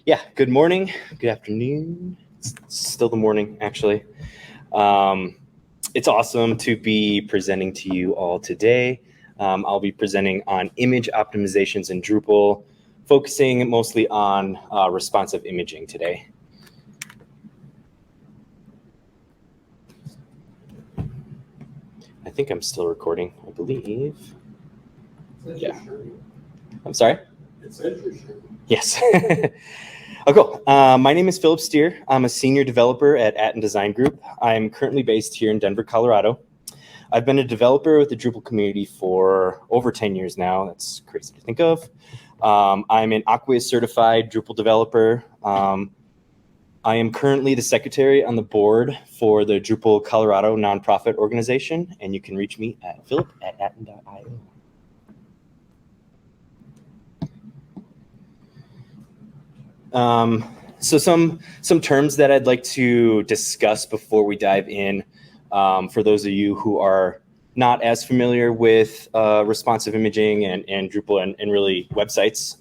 Yeah, good morning, good afternoon. It's still the morning, actually. It's awesome to be presenting to you all today. I'll be presenting on image optimizations in Drupal, focusing mostly on responsive imaging today. I think I'm still recording, I believe. Yeah. I'm sorry? It's interesting. Yes. Oh, cool. My name is Philip Steer. I'm a senior developer at Atten Design Group. I'm currently based here in Denver, Colorado. I've been a developer with the Drupal community for over 10 years now. That's crazy to think of. I'm an Acquia certified Drupal developer. I am currently the secretary on the board for the Drupal Colorado nonprofit organization, and you can reach me at philip@atten.io. So some terms that I'd like to discuss before we dive in, for those of you who are not as familiar with responsive imaging and Drupal and really websites.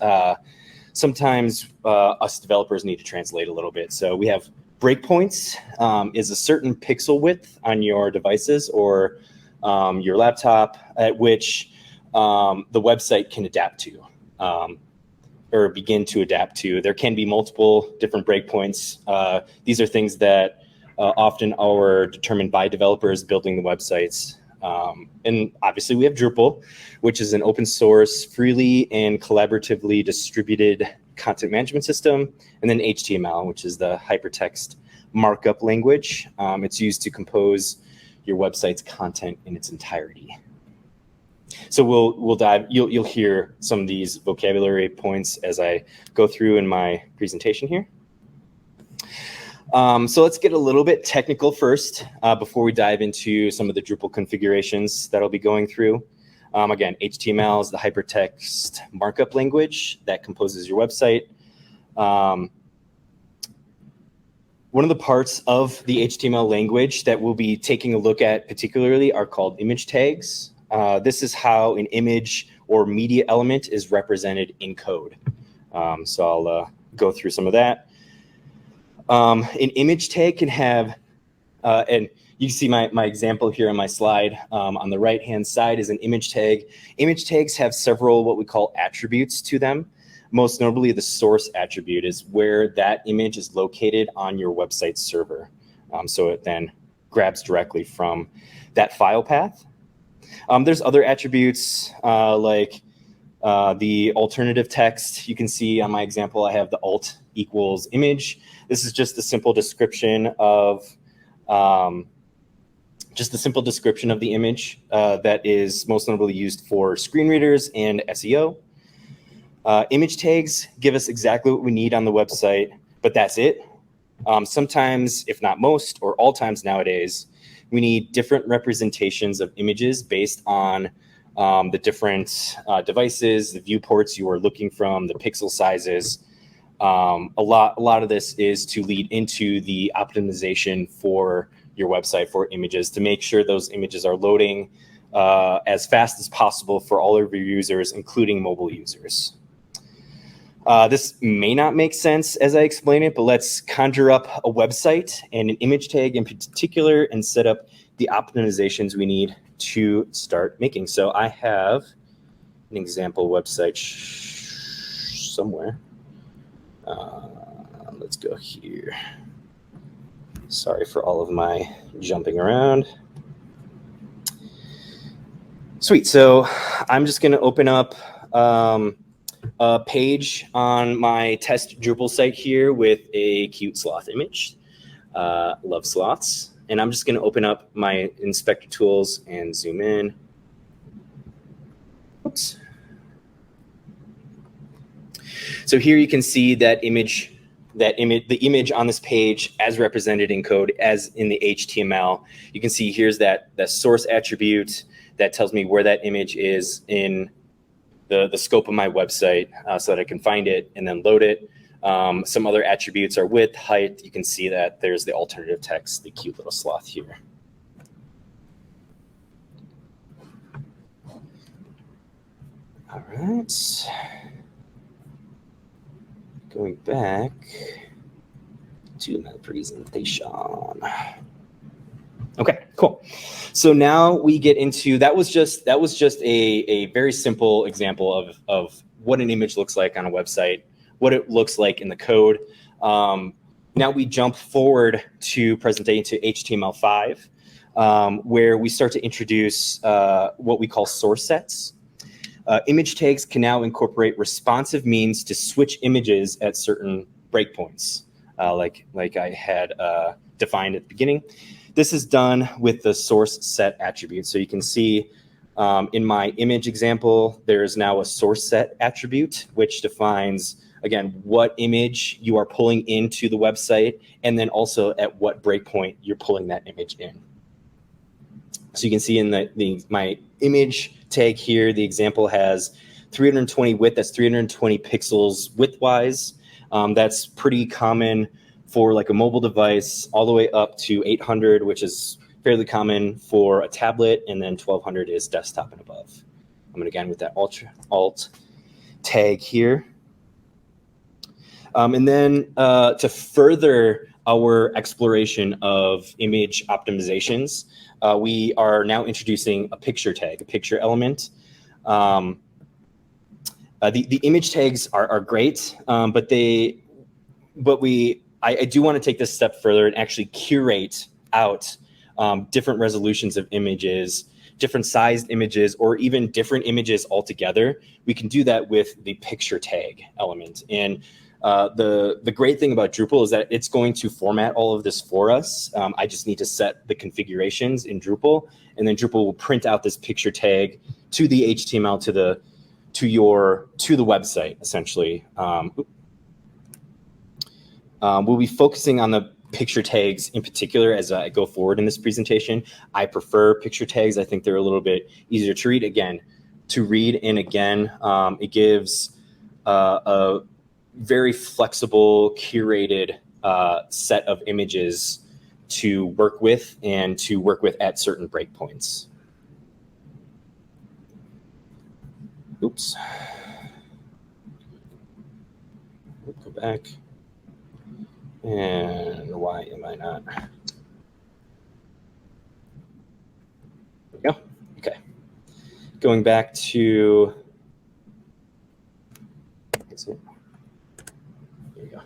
Sometimes us developers need to translate a little bit. So we have breakpoints, is a certain pixel width on your devices or your laptop at which the website can adapt to. Or begin to adapt to. There can be multiple different breakpoints. These are things that often are determined by developers building the websites. And obviously we have Drupal, which is an open source, freely and collaboratively distributed content management system. And then HTML, which is the hypertext markup language. It's used to compose your website's content in its entirety. So we'll dive, you'll hear some of these vocabulary points as I go through in my presentation here. So let's get a little bit technical first before we dive into some of the Drupal configurations that I'll be going through. Again, HTML is the hypertext markup language that composes your website. One of the parts of the HTML language that we'll be taking a look at particularly are called image tags. This is how an image or media element is represented in code. So I'll go through some of that. An image tag can have, and you can see my example here on my slide. On the right-hand side is an image tag. Image tags have several what we call attributes to them. Most notably, the source attribute is where that image is located on your website server. So it then grabs directly from that file path. There's other attributes like the alternative text. You can see on my example, I have the alt equals image. This is just a simple description of the image that is most notably used for screen readers and SEO. Image tags give us exactly what we need on the website, but that's it. Sometimes, if not most, or all times nowadays, we need different representations of images based on the different devices, the viewports you are looking from, the pixel sizes. A lot of this is to lead into the optimization for your website for images to make sure those images are loading as fast as possible for all of your users, including mobile users. This may not make sense as I explain it, but let's conjure up a website and an image tag in particular and set up the optimizations we need to start making. So I have an example website somewhere. Let's go here. Sorry for all of my jumping around. Sweet, so I'm just gonna open up a page on my test Drupal site here with a cute sloth image. Love sloths. And I'm just going to open up my inspector tools and zoom in. Oops. So here you can see that image, the image on this page as represented in code as in the HTML. You can see here's that source attribute that tells me where that image is in the scope of my website so that I can find it and then load it. Some other attributes are width, height. You can see that there's the alternative text, the cute little sloth here. All right. Going back to my presentation. Okay, cool. So now we get into, that was just a very simple example of what an image looks like on a website, what it looks like in the code. Now we jump forward to presenting to HTML5, where we start to introduce what we call source sets. Image tags can now incorporate responsive means to switch images at certain breakpoints, like I had defined at the beginning. This is done with the source set attribute. So you can see in my image example, there is now a source set attribute, which defines, again, what image you are pulling into the website, and then also at what breakpoint you're pulling that image in. So you can see in my image tag here, the example has 320 width, that's 320 pixels width-wise. That's pretty common for like a mobile device, all the way up to 800, which is fairly common for a tablet, and then 1200 is desktop and above. I'm gonna again with that alt tag here. And then to further our exploration of image optimizations, we are now introducing a picture tag, a picture element. The image tags are great, but I do want to take this step further and actually curate out different resolutions of images, different sized images, or even different images altogether. We can do that with the picture tag element. And the great thing about Drupal is that it's going to format all of this for us. I just need to set the configurations in Drupal, and then Drupal will print out this picture tag to the HTML to the website, essentially. We'll be focusing on the picture tags in particular as I go forward in this presentation. I prefer picture tags. I think they're a little bit easier to read. Again, and again, it gives a very flexible, curated set of images to work with and to work with at certain breakpoints. Oops. Go back. And why am I not? There we go. Okay. Going back to, there you go.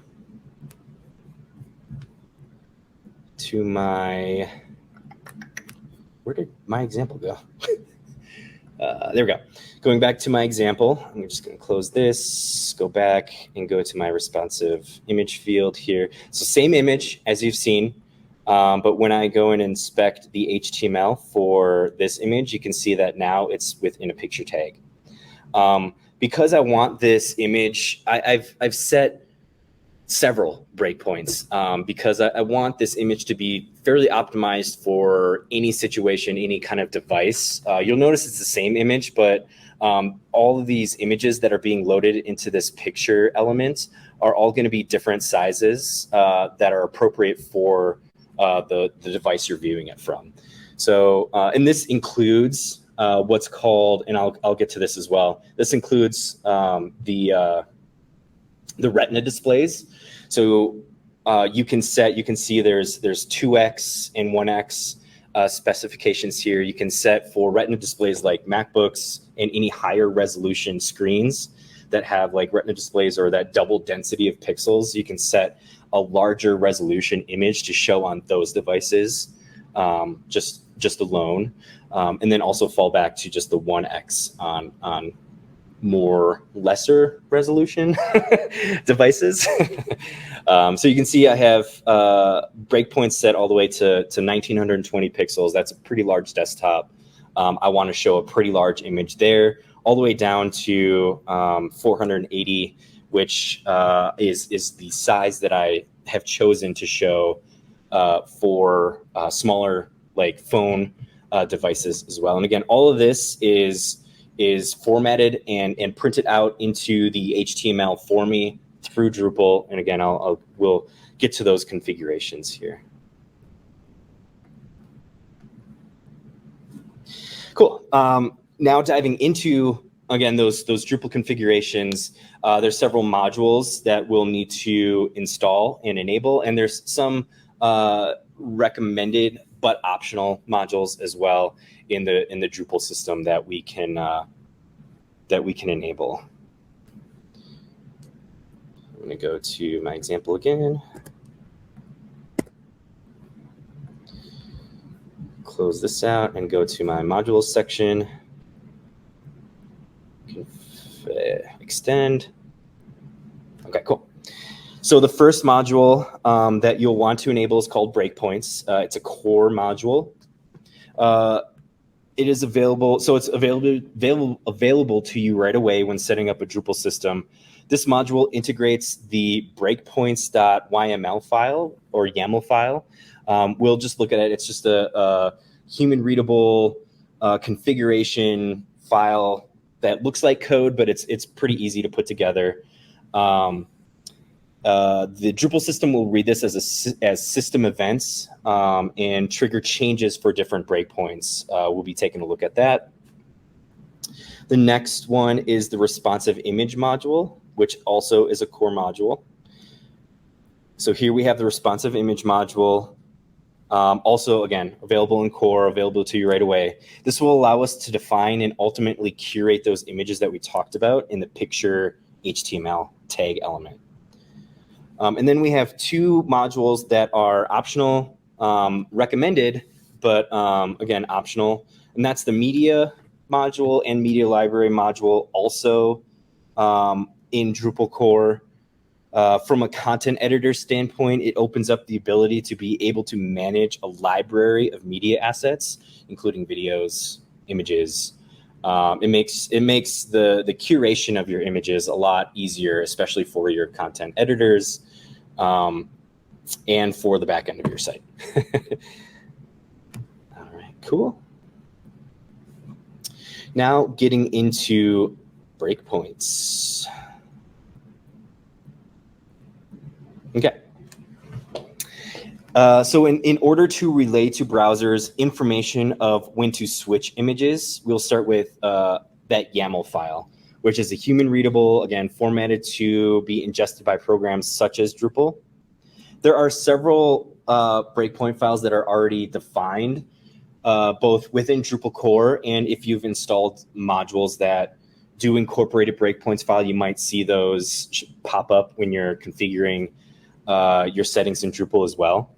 To my, where did my example go? There we go. Going back to my example, I'm just going to close this, go back and go to my responsive image field here. So same image as you've seen, but when I go and inspect the HTML for this image, you can see that now it's within a picture tag. Because I want this image, I've set several breakpoints because I want this image to be fairly optimized for any situation, any kind of device. You'll notice it's the same image, but all of these images that are being loaded into this picture element are all going to be different sizes that are appropriate for the device you're viewing it from. So, and this includes what's called, and I'll get to this as well. This includes the Retina displays. So you can see there's 2x and 1x specifications here. You can set for Retina displays like MacBooks and any higher resolution screens that have like Retina displays or that double density of pixels. You can set a larger resolution image to show on those devices just alone, and then also fall back to just the 1x on more lesser resolution devices. So you can see I have breakpoints set all the way to 1920 pixels. That's a pretty large desktop. I want to show a pretty large image there, all the way down to 480, which is the size that I have chosen to show for smaller like phone devices as well. And again, all of this is formatted and printed out into the HTML for me through Drupal. And again, we'll get to those configurations here. Cool. Now diving into again, those Drupal configurations, there's several modules that we'll need to install and enable, and there's some recommended but optional modules as well in the Drupal system that we can enable. I'm going to go to my example again. Close this out and go to my modules section. Extend. Okay, cool. So the first module that you'll want to enable is called breakpoints. It's a core module. It is available, so it's available to you right away when setting up a Drupal system. This module integrates the breakpoints.yml file or YAML file. We'll just look at it. It's just a human readable configuration file that looks like code, but it's pretty easy to put together. The Drupal system will read this as system events and trigger changes for different breakpoints. We'll be taking a look at that. The next one is the responsive image module, which also is a core module. So here we have the responsive image module. Also, again, available in core, available to you right away. This will allow us to define and ultimately curate those images that we talked about in the picture HTML tag element. And then we have two modules that are optional, recommended, but again, optional. And that's the media module and media library module, also in Drupal core. From a content editor standpoint, it opens up the ability to be able to manage a library of media assets, including videos, images. It makes the curation of your images a lot easier, especially for your content editors and for the back end of your site. All right, cool. Now getting into breakpoints. Okay. So in order to relay to browsers information of when to switch images, we'll start with that YAML file, which is a human readable, again, formatted to be ingested by programs such as Drupal. There are several breakpoint files that are already defined, both within Drupal core, and if you've installed modules that do incorporated breakpoints file, you might see those pop up when you're configuring your settings in Drupal as well.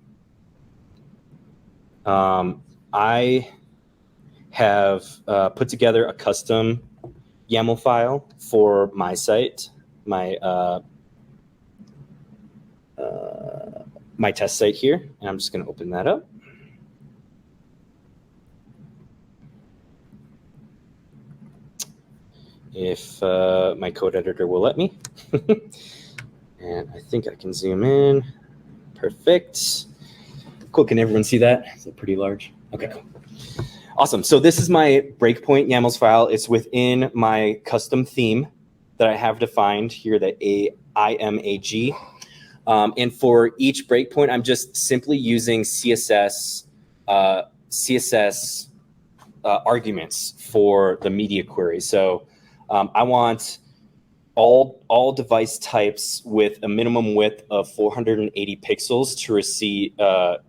I have put together a custom YAML file for my site, my test site here, and I'm just going to open that up. If my code editor will let me. And I think I can zoom in. Perfect. Cool. Can everyone see that? Is it pretty large? Okay, cool. Awesome. So this is my breakpoint YAMLs file. It's within my custom theme that I have defined here, the IMAG. And for each breakpoint, I'm just simply using CSS arguments for the media query. So I want all device types with a minimum width of 480 pixels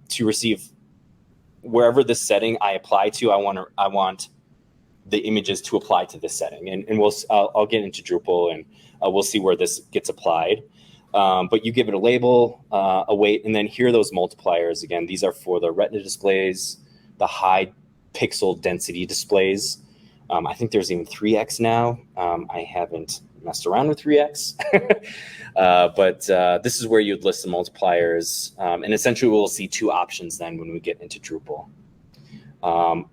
to receive wherever the setting I apply to. I want the images to apply to this setting, and I'll get into Drupal and we'll see where this gets applied. But you give it a label, a weight, and then here are those multipliers. Again, these are for the Retina displays, the high pixel density displays. I think there's even 3x now. I haven't messed around with 3x, but this is where you'd list the multipliers. And essentially we'll see two options then when we get into Drupal.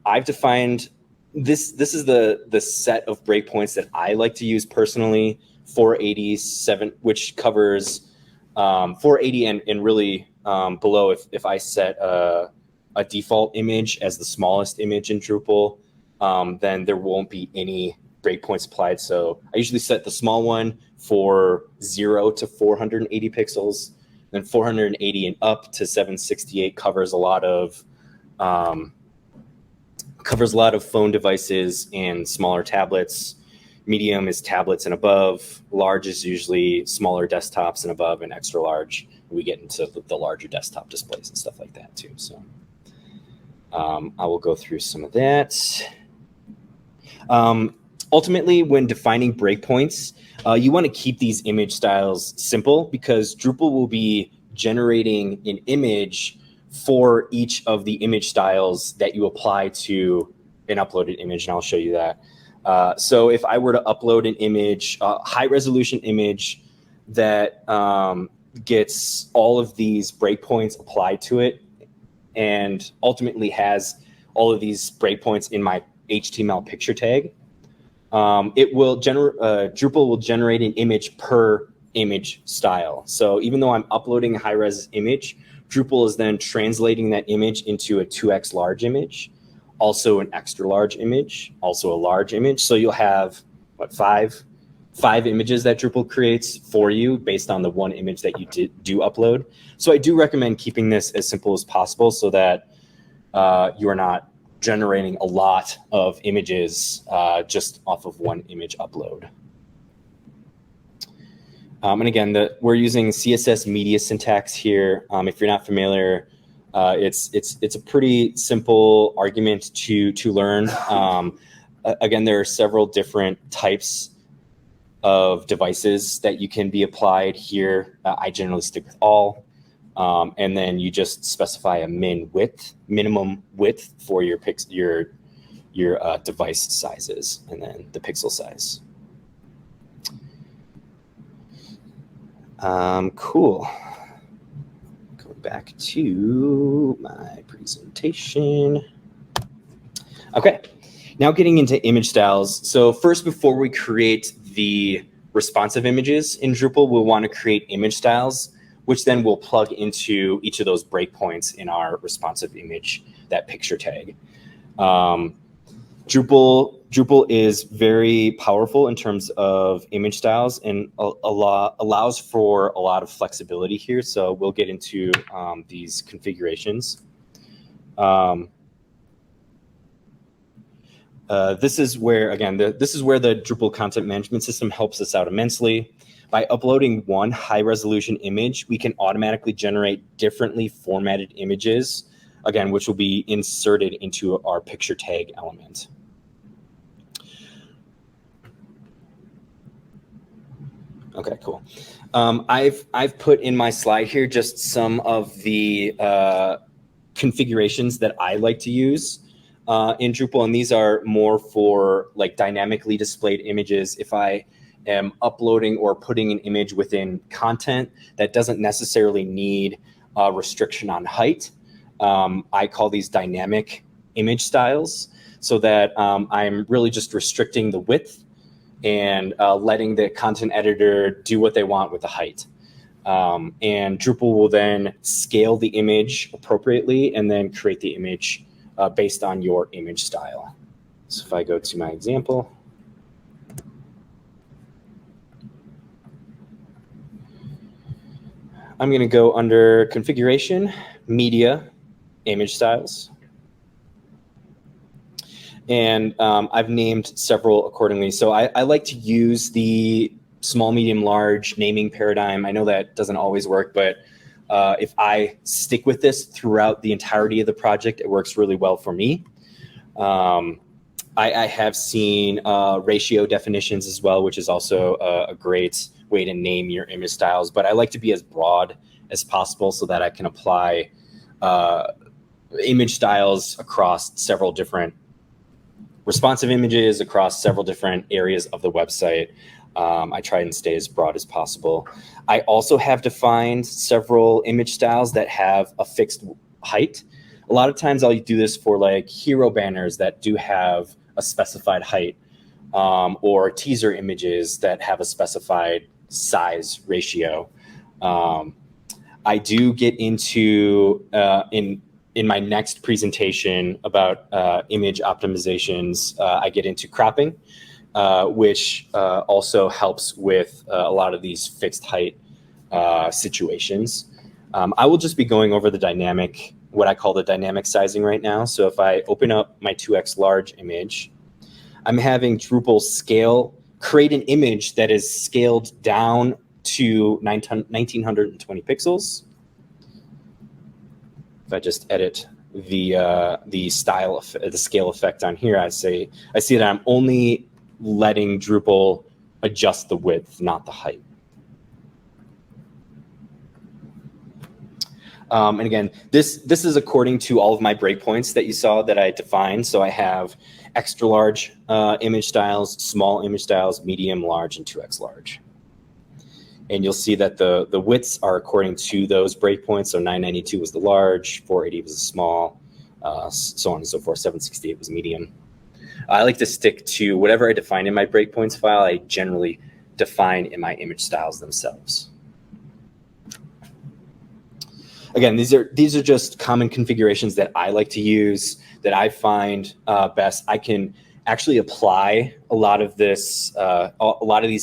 I've defined this is the set of breakpoints that I like to use personally, 487, which covers 480 and really below. If I set a default image as the smallest image in Drupal, then there won't be any breakpoints applied. So I usually set the small one for 0 to 480 pixels, then 480 and up to 768 covers a lot of phone devices and smaller tablets. medium is tablets and above, large is usually smaller desktops and above, and extra large, we get into the larger desktop displays and stuff like that too. So I will go through some of that. Ultimately, when defining breakpoints, you want to keep these image styles simple, because Drupal will be generating an image for each of the image styles that you apply to an uploaded image, and I'll show you that. So if I were to upload an image, a high resolution image that gets all of these breakpoints applied to it and ultimately has all of these breakpoints in my HTML picture tag, Drupal will generate an image per image style. So even though I'm uploading a high-res image, Drupal is then translating that image into a 2x large image, also an extra large image, also a large image. So you'll have, what, five images that Drupal creates for you based on the one image that you do upload. So I do recommend keeping this as simple as possible so that you are not generating a lot of images just off of one image upload. And again, we're using CSS media syntax here. If you're not familiar, it's a pretty simple argument to learn. Again, there are several different types of devices that you can be applied here. I generally stick with all. And then you just specify a minimum width for your device sizes, and then the pixel size. Cool. Going back to my presentation. Okay, now getting into image styles. So first, before we create the responsive images in Drupal, we'll want to create image styles, which then will plug into each of those breakpoints in our responsive image, that picture tag. Drupal is very powerful in terms of image styles and allows for a lot of flexibility here. So we'll get into these configurations. This is where, again, this is where the Drupal content management system helps us out immensely. By uploading one high-resolution image, we can automatically generate differently formatted images, again, which will be inserted into our picture tag element. Okay, cool. I've put in my slide here just some of the configurations that I like to use in Drupal, and these are more for like dynamically displayed images. If I am uploading or putting an image within content that doesn't necessarily need a restriction on height, I call these dynamic image styles, so that I'm really just restricting the width and letting the content editor do what they want with the height. And Drupal will then scale the image appropriately and then create the image based on your image style. So if I go to my example, I'm going to go under configuration, media, image styles. And I've named several accordingly. So I like to use the small, medium, large naming paradigm. I know that doesn't always work, but if I stick with this throughout the entirety of the project, it works really well for me. I have seen ratio definitions as well, which is also a great way to name your image styles. But I like to be as broad as possible so that I can apply image styles across several different responsive images, across several different areas of the website. I try and stay as broad as possible. I also have defined several image styles that have a fixed height. A lot of times I'll do this for like hero banners that do have a specified height, or teaser images that have a specified size ratio. I do get into, in my next presentation about image optimizations, I get into cropping, which also helps with a lot of these fixed height situations. I will just be going over the dynamic, what I call the dynamic sizing right now. So if I open up my 2x large image, I'm having Drupal scale create an image that is scaled down to 1920 pixels. If I just edit the scale effect on here, I see that I'm only letting Drupal adjust the width, not the height. And again, this is according to all of my breakpoints that you saw that I defined. So I have extra large image styles, small image styles, medium, large, and 2x large. And you'll see that the widths are according to those breakpoints. So 992 was the large, 480 was the small, so on and so forth. 768 was medium. I like to stick to whatever I define in my breakpoints file. I generally define in my image styles themselves. Again, these are just common configurations that I like to use, that I find best. I can actually apply a lot of these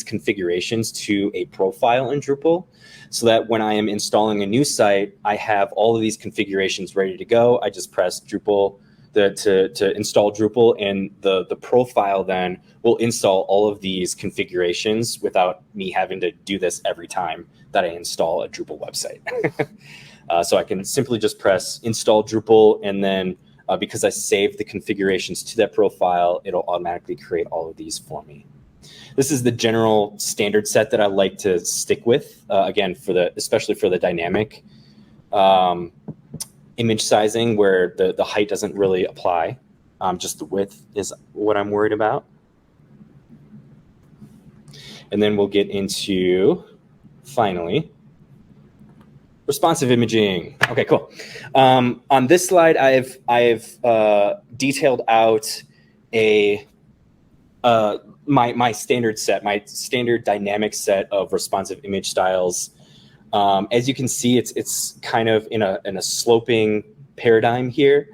configurations to a profile in Drupal, so that when I am installing a new site, I have all of these configurations ready to go. I just press Drupal to install Drupal, and the profile then will install all of these configurations without me having to do this every time that I install a Drupal website. So I can simply just press install Drupal, and then because I saved the configurations to that profile, it'll automatically create all of these for me. This is the general standard set that I like to stick with, again, especially for the dynamic image sizing, where the height doesn't really apply. Just the width is what I'm worried about. And then we'll get into, finally, responsive imaging. Okay, cool. On this slide, I've detailed out my standard set, my standard dynamic set of responsive image styles. As you can see, it's kind of in a sloping paradigm here,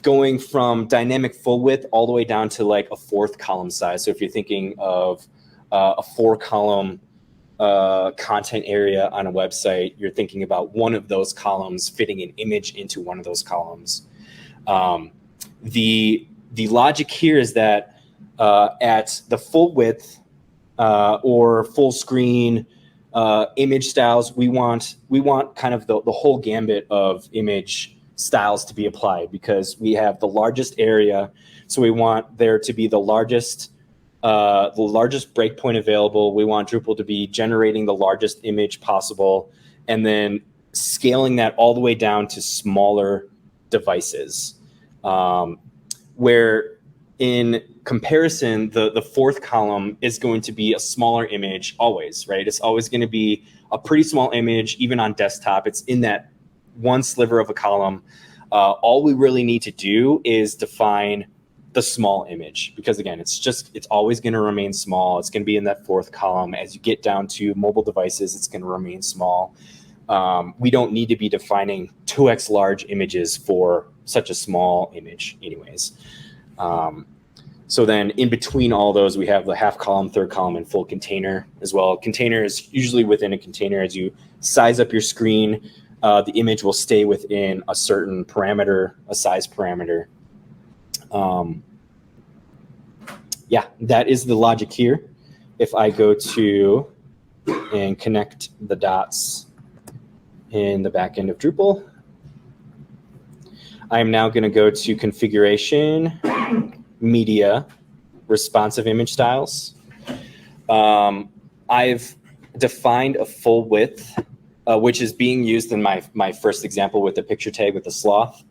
going from dynamic full width all the way down to like a 4th column size. So if you're thinking of a 4-column content area on a website, you're thinking about one of those columns fitting an image into one of those columns. The logic here is that at the full width or full screen image styles, we want kind of the whole gambit of image styles to be applied, because we have the largest area, so we want there to be the largest breakpoint available. We want Drupal to be generating the largest image possible, and then scaling that all the way down to smaller devices. Where in comparison, the 4th column is going to be a smaller image always, right? It's always going to be a pretty small image, even on desktop. It's in that one sliver of a column. All we really need to do is define the small image, because again, it's always going to remain small. It's going to be in that 4th column. As you get down to mobile devices, it's going to remain small. We don't need to be defining 2x large images for such a small image anyways. So then in between all those, we have the 1/2 column, 3rd column, and full container as well. Container is usually within a container. As you size up your screen, the image will stay within a certain parameter, a size parameter. Yeah, that is the logic here. If I go to and connect the dots in the back end of Drupal, I'm now going to go to configuration, media, responsive image styles. I've defined a full width, which is being used in my first example with the picture tag with the sloth.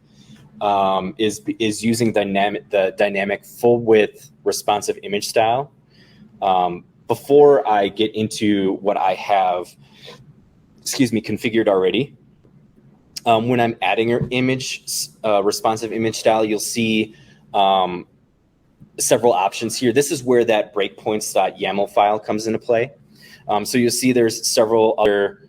Is using the dynamic full width responsive image style. Before I get into what I have, configured already, when I'm adding an image, responsive image style, you'll see several options here. This is where that breakpoints.yaml file comes into play. So you'll see there's several other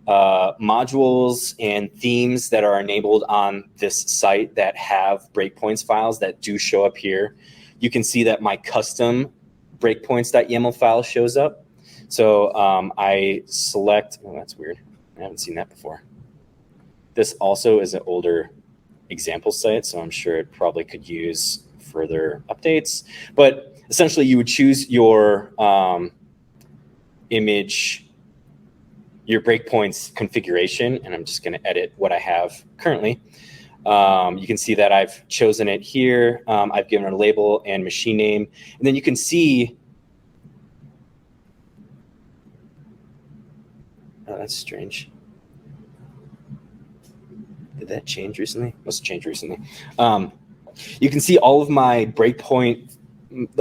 modules and themes that are enabled on this site that have breakpoints files that do show up here. You can see that my custom breakpoints.yaml file shows up. So I select, oh, that's weird. I haven't seen that before. This also is an older example site, so I'm sure it probably could use further updates. But essentially you would choose your image, your breakpoints configuration, and I'm just going to edit what I have currently. You can see that I've chosen it here. I've given it a label and machine name, and then you can see. Oh, that's strange. Did that change recently? Must have changed recently. You can see all of my breakpoint,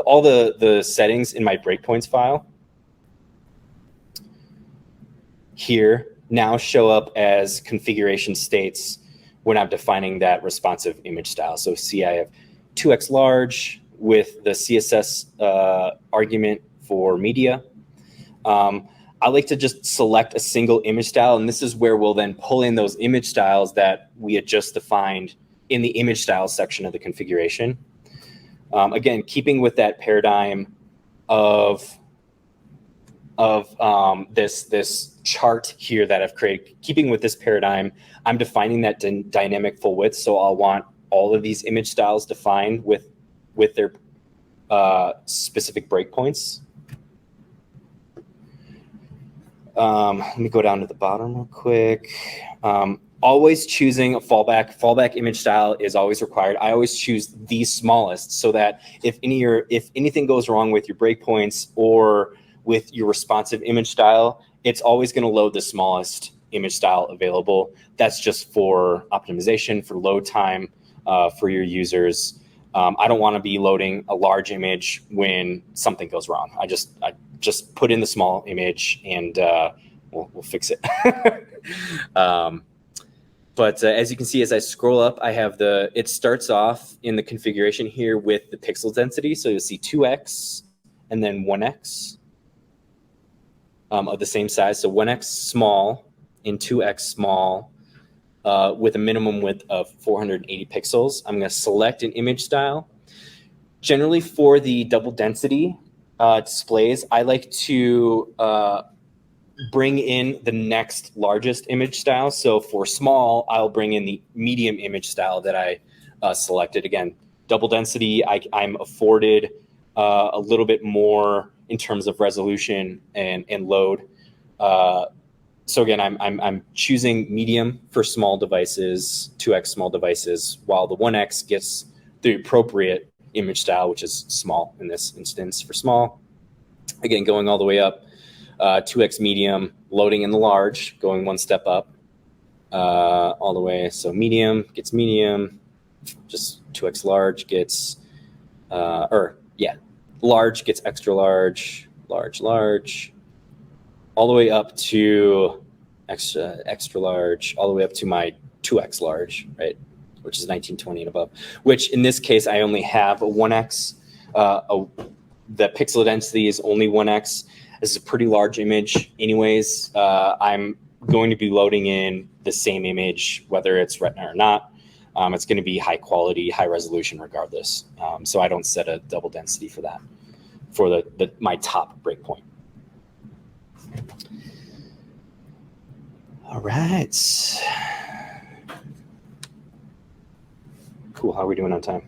all the settings in my breakpoints file here now show up as configuration states when I'm defining that responsive image style. So see, I have 2x large with the CSS argument for media. I like to just select a single image style, and this is where we'll then pull in those image styles that we had just defined in the image styles section of the configuration. Again, keeping with that paradigm of this chart here that I've created, keeping with this paradigm, I'm defining that dynamic full width. So I'll want all of these image styles defined with their specific breakpoints. Let me go down to the bottom real quick. Always choosing a fallback image style is always required. I always choose the smallest so that if anything goes wrong with your breakpoints or with your responsive image style, it's always going to load the smallest image style available. That's just for optimization, for load time, for your users. I don't want to be loading a large image when something goes wrong. I just put in the small image and we'll fix it. But as you can see, as I scroll up, I have it starts off in the configuration here with the pixel density. So you'll see 2x and then 1x of the same size. So 1x small and 2x small with a minimum width of 480 pixels. I'm going to select an image style. Generally for the double density displays, I like to bring in the next largest image style. So for small, I'll bring in the medium image style that I selected. Again, double density, I'm afforded a little bit more in terms of resolution and load. So again, I'm choosing medium for small devices, 2x small devices, while the 1x gets the appropriate image style, which is small in this instance for small. Again, going all the way up, 2x medium, loading in the large, going one step up all the way. So medium gets medium, just 2x large gets, large gets extra large, large, all the way up to extra large, all the way up to my 2x large, right? Which is 1920 and above, which in this case, I only have a 1x. The pixel density is only 1x. This is a pretty large image anyways. I'm going to be loading in the same image, whether it's Retina or not. It's going to be high quality, high resolution regardless. So I don't set a double density for that, for my top breakpoint. All right. Cool. How are we doing on time?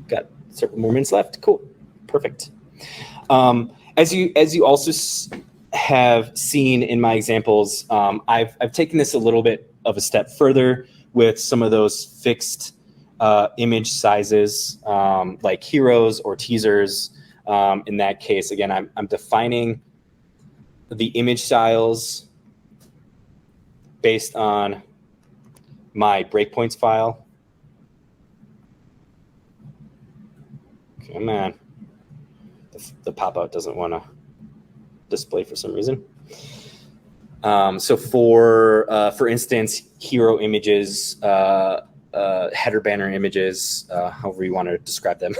Got several more minutes left. Cool. Perfect. As you also have seen in my examples, I've taken this a little bit of a step further with some of those fixed image sizes, like heroes or teasers. In that case, again, I'm defining the image styles based on my breakpoints file. Come on. The pop-out doesn't want to display for some reason. So for instance, hero images, header banner images, however you want to describe them,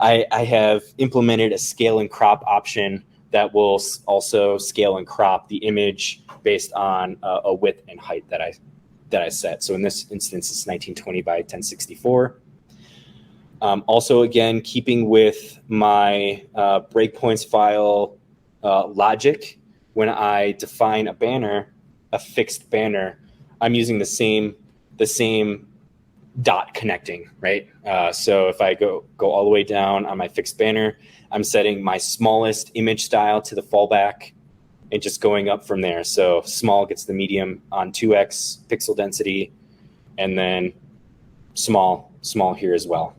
I have implemented a scale and crop option that will also scale and crop the image based on a width and height that I set. So in this instance, it's 1920 by 1064. Also, again, keeping with my breakpoints file logic, when I define a banner, a fixed banner, I'm using the same dot connecting, right? So if I go all the way down on my fixed banner, I'm setting my smallest image style to the fallback and just going up from there. So small gets the medium on 2x pixel density, and then small here as well.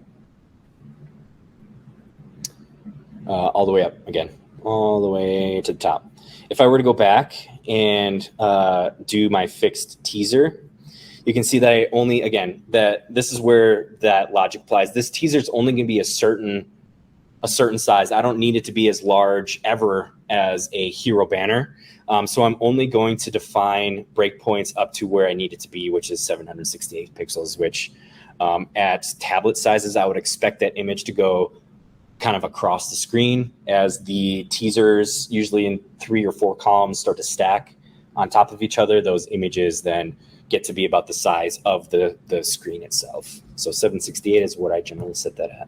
All the way up again, all the way to the top. If I were to go back and do my fixed teaser, you can see that I only, again, that this is where that logic applies. This teaser is only going to be a certain size. I don't need it to be as large ever as a hero banner. So I'm only going to define breakpoints up to where I need it to be, which is 768 pixels, which at tablet sizes, I would expect that image to go kind of across the screen as the teasers, usually in 3 or 4 columns, start to stack on top of each other. Those images then get to be about the size of the screen itself. So 768 is what I generally set that at.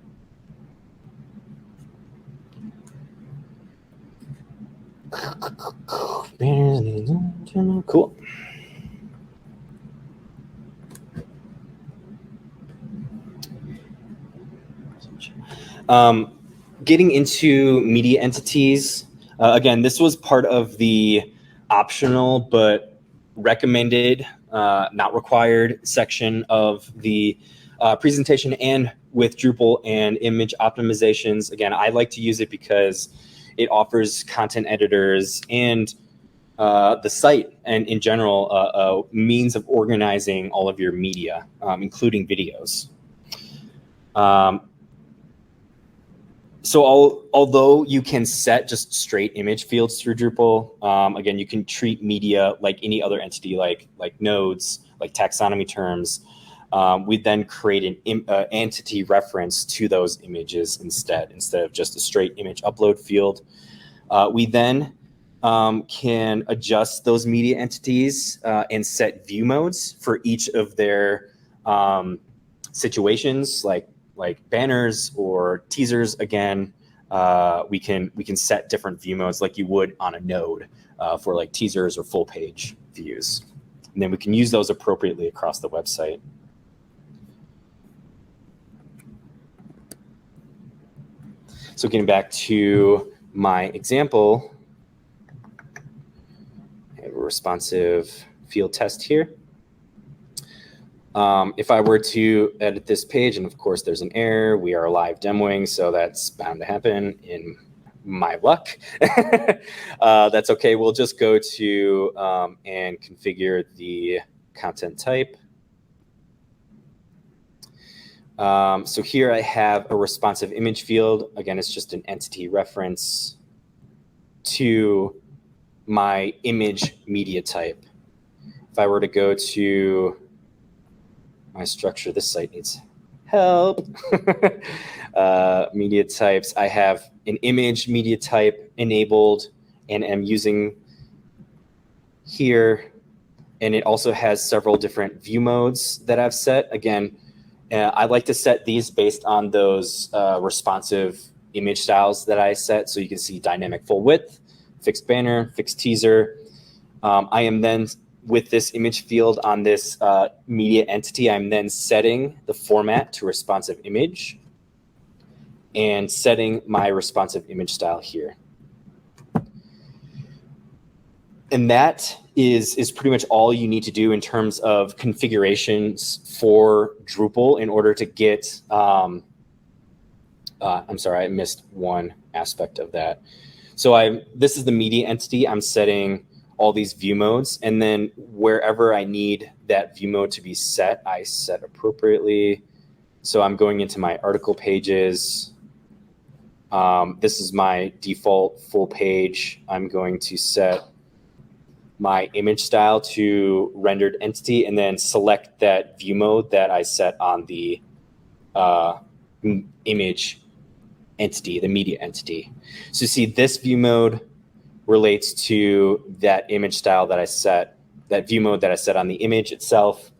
Cool. Getting into media entities, again, this was part of the optional but recommended, not required section of the presentation. And with Drupal and image optimizations, again, I like to use it because it offers content editors and the site and in general a means of organizing all of your media, including videos. So although you can set just straight image fields through Drupal, again, you can treat media like any other entity, like nodes, like taxonomy terms. We then create an entity reference to those images instead of just a straight image upload field. We then can adjust those media entities and set view modes for each of their situations, like banners or teasers. Again, we can set different view modes like you would on a node for like teasers or full page views. And then we can use those appropriately across the website. So getting back to my example, I have a responsive field test here. If I were to edit this page, and of course there's an error, we are live demoing, so that's bound to happen in my luck. That's okay. We'll just go to and configure the content type. So here I have a responsive image field. Again, it's just an entity reference to my image media type. If I were to go to my structure, this site needs help. Media types, I have an image media type enabled and am using here. And it also has several different view modes that I've set. Again, I like to set these based on those responsive image styles that I set. So you can see dynamic full width, fixed banner, fixed teaser. I am then, with this image field on this media entity, I'm then setting the format to responsive image and setting my responsive image style here. And that is pretty much all you need to do in terms of configurations for Drupal in order to get, I'm sorry, I missed one aspect of that. So this is the media entity. I'm setting all these view modes, and then wherever I need that view mode to be set, I set appropriately. So I'm going into my article pages. This is my default full page. I'm going to set my image style to rendered entity and then select that view mode that I set on the image entity, the media entity. So you see this view mode relates to that image style that I set, that view mode that I set on the image itself,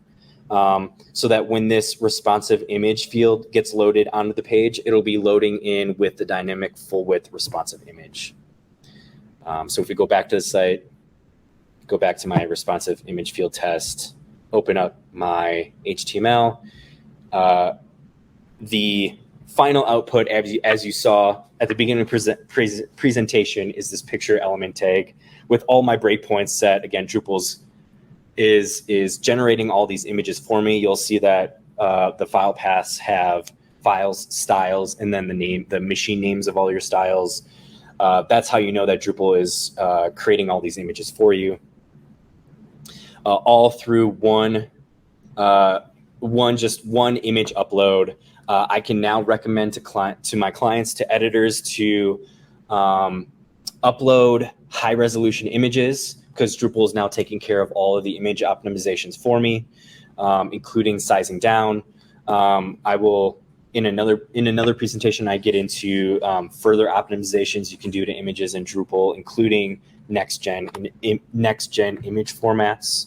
so that when this responsive image field gets loaded onto the page, it'll be loading in with the dynamic full width responsive image. So if we go back to the site, go back to my responsive image field test, open up my HTML, The final output, as you saw at the beginning of the presentation, is this picture element tag with all my breakpoints set. Again, Drupal's is generating all these images for me. You'll see that the file paths have files, styles, and then the machine names of all your styles. That's how you know that Drupal is creating all these images for you, all through one image upload. I can now recommend to my clients, to editors, to upload high resolution images, because Drupal is now taking care of all of the image optimizations for me, including sizing down. I will, in another presentation, I get into further optimizations you can do to images in Drupal, including next gen image formats.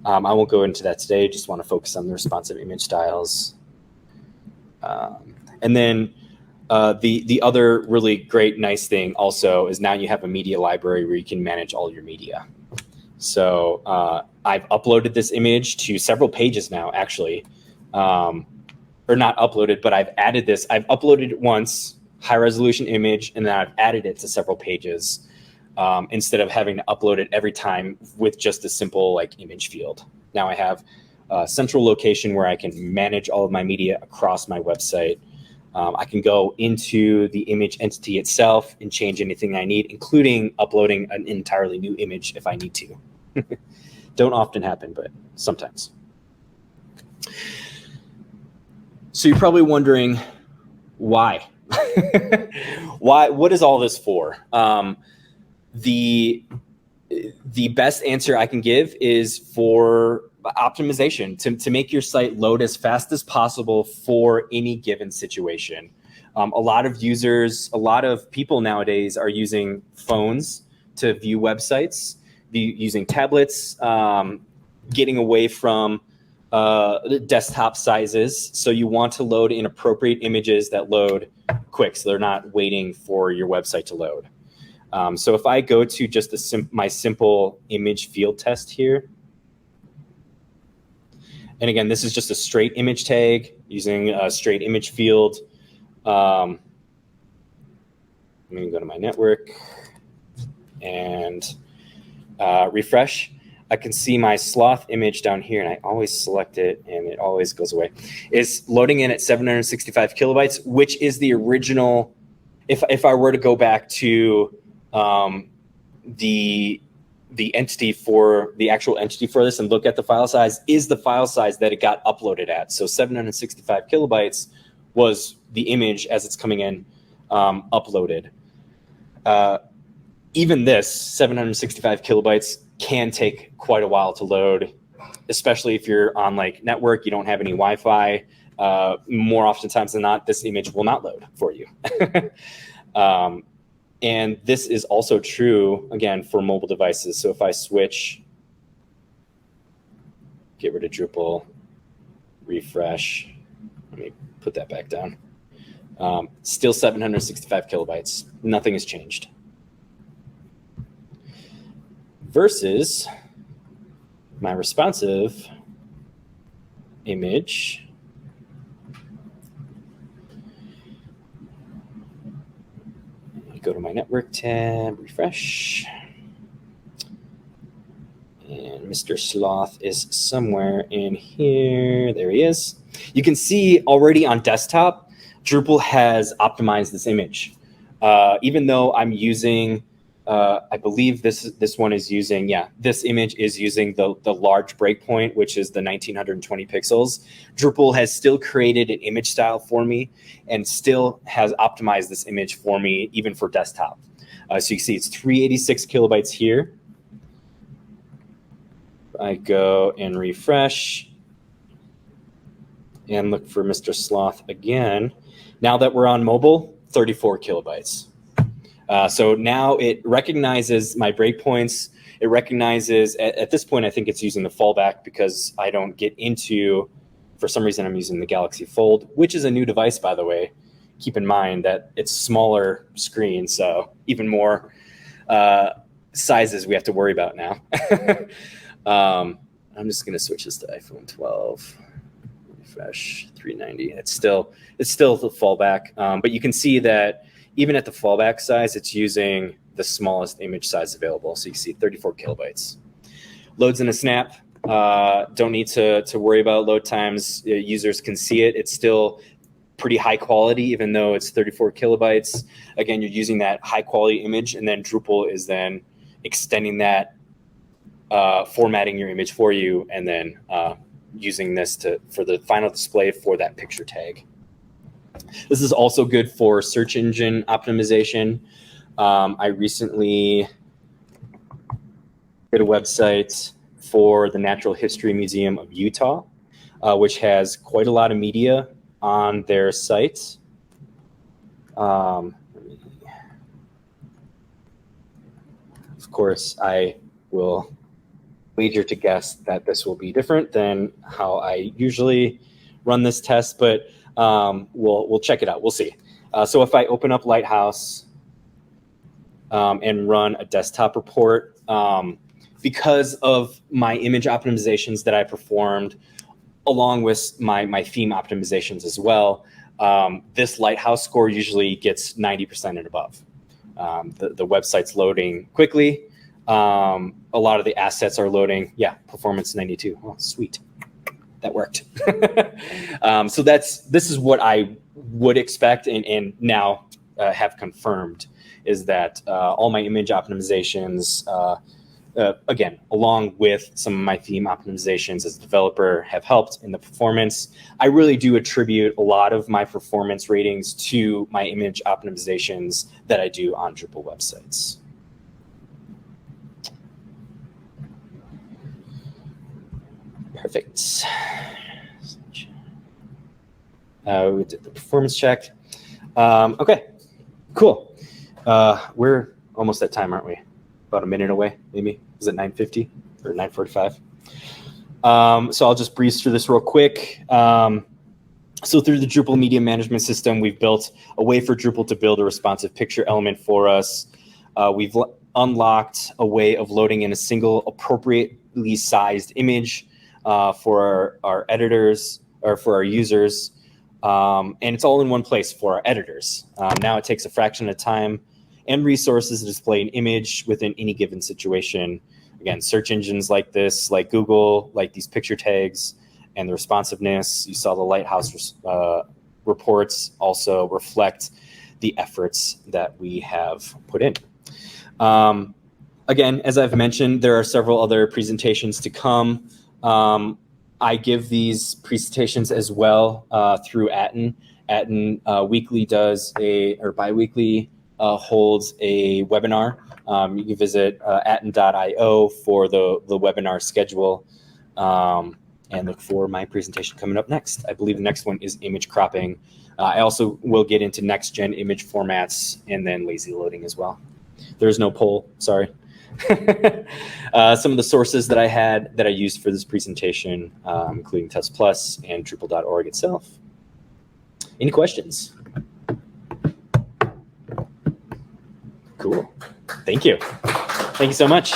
I won't go into that today. Just want to focus on the responsive image styles. And then the other really great, nice thing also is now you have a media library where you can manage all your media. So I've uploaded this image to several pages now, actually. Or not uploaded, but I've added this. I've uploaded it once, high resolution image, and then I've added it to several pages instead of having to upload it every time with just a simple image field. Now I have a central location where I can manage all of my media across my website. I can go into the image entity itself and change anything I need, including uploading an entirely new image if I need to. Don't often happen, but sometimes. So you're probably wondering, why? What is all this for? The best answer I can give is for optimization, to make your site load as fast as possible for any given situation. A lot of people nowadays are using phones to view websites, using tablets, getting away from desktop sizes. So you want to load in appropriate images that load quick, so they're not waiting for your website to load. So if I go to just my simple image field test here, and again, this is just a straight image tag using a straight image field. I'm going to go to my network and refresh. I can see my sloth image down here, and I always select it, and it always goes away. It's loading in at 765 kilobytes, which is the original. If I were to go back to the entity for the actual entity for this and look at the file size, is the file size that it got uploaded at. So 765 kilobytes was the image as it's coming in uploaded. Even this 765 kilobytes can take quite a while to load, especially if you're on network, you don't have any Wi-Fi. More oftentimes than not, this image will not load for you. And this is also true, again, for mobile devices. So if I switch, get rid of Drupal, refresh, let me put that back down. Still 765 kilobytes. Nothing has changed. Versus my responsive image. Go to my network tab, refresh. And Mr. Sloth is somewhere in here. There he is. You can see already on desktop, Drupal has optimized this image. Even though I'm using, I believe this one is using, this image is using the large breakpoint, which is the 1920 pixels. Drupal has still created an image style for me and still has optimized this image for me, even for desktop. So you see it's 386 kilobytes here. I go and refresh and look for Mr. Sloth again. Now that we're on mobile, 34 kilobytes. So now it recognizes my breakpoints. It recognizes, at this point, I think it's using the fallback because I don't get into, for some reason, I'm using the Galaxy Fold, which is a new device, by the way. Keep in mind that it's smaller screen, so even more sizes we have to worry about now. I'm just going to switch this to iPhone 12. refresh 390. It's still the fallback, but you can see that even at the fallback size, it's using the smallest image size available. So you can see 34 kilobytes. Loads in a snap. Don't need to worry about load times. Users can see it. It's still pretty high quality, even though it's 34 kilobytes. Again, you're using that high quality image, and then Drupal is then extending that, formatting your image for you, and then using this for the final display for that picture tag. This is also good for search engine optimization. I recently did a website for the Natural History Museum of Utah, which has quite a lot of media on their site. Of course, I will wager to guess that this will be different than how I usually run this test, but we'll check it out. We'll see. So if I open up Lighthouse and run a desktop report, because of my image optimizations that I performed, along with my theme optimizations as well, this Lighthouse score usually gets 90% and above. The website's loading quickly. A lot of the assets are loading. Yeah, performance 92. Oh, sweet. That worked. So this is what I would expect and now have confirmed, is that all my image optimizations, again, along with some of my theme optimizations as a developer, have helped in the performance. I really do attribute a lot of my performance ratings to my image optimizations that I do on Drupal websites. Perfect. We did the performance check. Okay, cool. We're almost at time, aren't we? About a minute away, maybe. Is it 9:50 or 9:45? So I'll just breeze through this real quick. So through the Drupal Media Management System, we've built a way for Drupal to build a responsive picture element for us. We've unlocked a way of loading in a single appropriately sized image for our editors or for our users. And it's all in one place for our editors. Now it takes a fraction of time and resources to display an image within any given situation. Again, search engines like this, like Google, like these picture tags, and the responsiveness. You saw the Lighthouse reports also reflect the efforts that we have put in. Again, as I've mentioned, there are several other presentations to come. I give these presentations as well through Atten. Atten weekly does or biweekly holds a webinar. You can visit atten.io for the webinar schedule and look for my presentation coming up next. I believe the next one is image cropping. I also will get into next-gen image formats and then lazy loading as well. There's no poll, sorry. Some of the sources that I used for this presentation, including Test Plus and Drupal.org itself. Any questions? Cool. Thank you. Thank you so much.